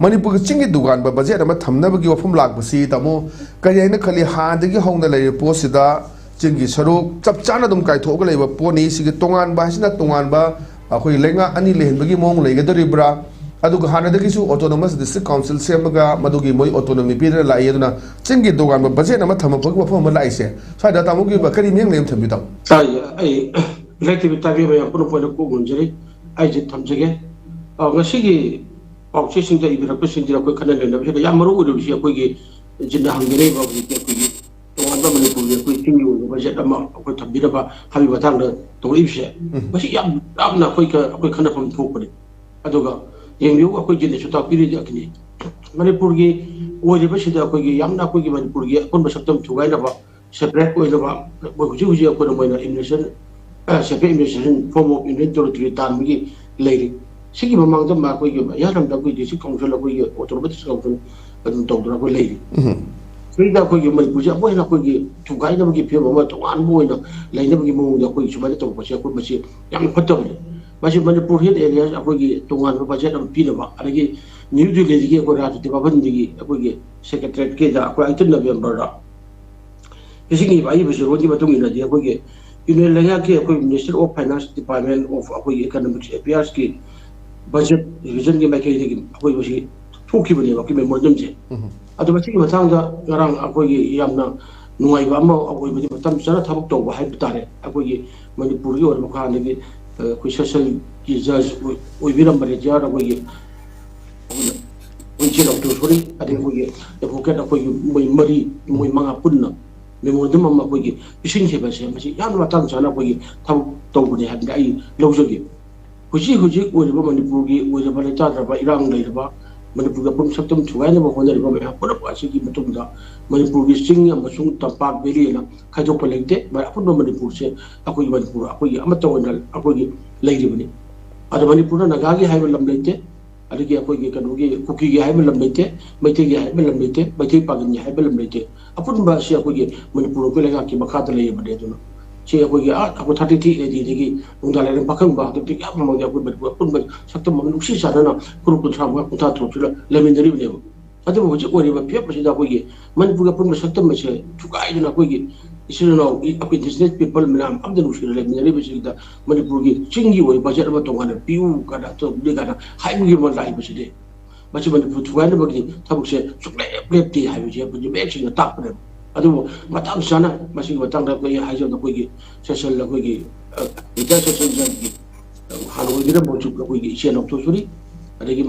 मणिपुर चिंगी दुकान बजेट थमनबगी वफम लापसी तमो कहीं खली हादगी होना ले पोसिदा चिंगी सरुक चप चाना दुम कायथोग लेब पोनी सिगी तोंगान बासिना तोंगान बा अखोई लेंगा अनि लेहनबगी मोंग लेगदरिब्रा अदुग हानदगिसु ऑटोनोमस डिस्ट्रिक्ट काउंसिल सेमगा मदुगी मोई ऑटोनोमी पीदर लाइ अदुना चिंगी दुकान बजेट अमा थमपग वफम लाइसे साइदा तामुगी बकरी मेंग लेम थमिताव साइ आई इलेक्टिव ताबी बया पुनो पोनो को गुंजरी आई जे थमजगे ngasiगी पाउचे सिंग इबिरक सिंग अखोई खन लेनबसे याम मरु उदुबसी अखोई जिन्ना हंगरे बा अखोई तोंगान मणिपुर अखोई चिंगी बजेट अमा अखोई थबिरबा हाबी बतांग तोरिबसे मसी यामना अखोई खनफम थोकने अदुगा येंबिउ अखोई जिन्ने सुता पिरि अखनी मणिपुर की ओरिबसिदा अखोई यामना अखोई मणिपुर की अकोन बसक्तम थुगाइनबा सेपरेट ओइनबा हुजि हुजि अखोन मोइना investment separate investment form of inventory तानबगी लेरी सिगी ममांग द मा कोई यारम द कोई दिसि काउंसिल कोई ऑटोनोमस काउंसिल अदुम तौदरा को लेरी सिदा कोई मणिपुर जे बोइना कोई थुगाइनबगी फेम अमा तोंगान बोइना लेनबगी मोंग द कोई सुमाने तो बसे को मसी याम फतबले मसी मणिपुर हिल एरिया अखोई तोंगान बजेट अम पीनबा अदगी न्यू दिल्ली की को राज डिपार्टमेंट दी अखोई सेक्रेटरीट के दा अखोई 18 नवंबर दा किसिगी बाई बसे रोजी मतुंग इना जे अखोई यूनियन लेगा के अखोई minister of finance department of अखोई इकोनॉमिक्स अफेयर्स की बजेट रिविजन की मैके की अखोई बसी थोखिबने बाकी मेमोरेंडम जे अदो बसी मथांग दा गरांग अखोई यामना नुवाइबा अमा अखोई बदी मतम सरा थबक तो हाइ बतारे अखोई मणिपुर की और मखाने कोई सोशल की जज ओइबिरम बरेजार अखोई उनचे डॉक्टर सोरी अदे कोई एडवोकेट अखोई मोइ मरी मोइ मंगा पुन्ना मेमोरेंडम अमा अखोई इसिंग के बसे मसी याम मतम सना अखोई थबक तौबने हाबि आई लौजगे हुजी हुजी ओरिबा मणिपुर की ओरिबा लेताद्रबा इरांग लेरबा मणिपुर पुम सक्तम थुगाइनबा होनरिबा मे पुरप असिगी मतुंदा मणिपुर की सिंग अमसुंग तंपाक बेरिना खाइदोप लेते बा अपुन मणिपुर से अखोई मणिपुर अखोई अमत ओनल अखोई लेरिबनी अद मणिपुर नगागी हाइबा लम लेते अदगी अखोई कनोगी कुकी की हाइबा लम लेते मैते की हाइबा लम लेते मैते पागन हाइबा लम लेते अपुन बा से अखोई मणिपुर को लेगा की मखात लेबने दुना चे अखोई अखो 33 एदीदगी उंदाले पखंग बा तो याम ममगे अखोई मणिपुर अपुन सक्तम मनुक्षी सानना कुरु कुथाम कुथा थोचुला लेमिनदरिबने अदो हुजी ओरिबा फेपसिदा अखोई मणिपुर अपुन सक्तम से थुगाइना अखोई इसनो अखोई इंडिजिनस पीपल मिनाम अमद नुसिला लेमिनदरिबसिदा मणिपुर की चिंगी ओइ बजेट अमा तोंगाना पिउ कादा तो दिगाना हाइबगी मन लाइबसिदे मछि मणिपुर थुगाइना बगी थबुसे सुक्ले प्लेप्ती हाइबजे बुजि मेक्सिना तापने अदो मतम साना मसी मतम दा कोई हाइजो दा कोई सेशन ला कोई विद्या सेशन की हानो गिरा बोचु कोई इसे नक्तो सुरी अदगी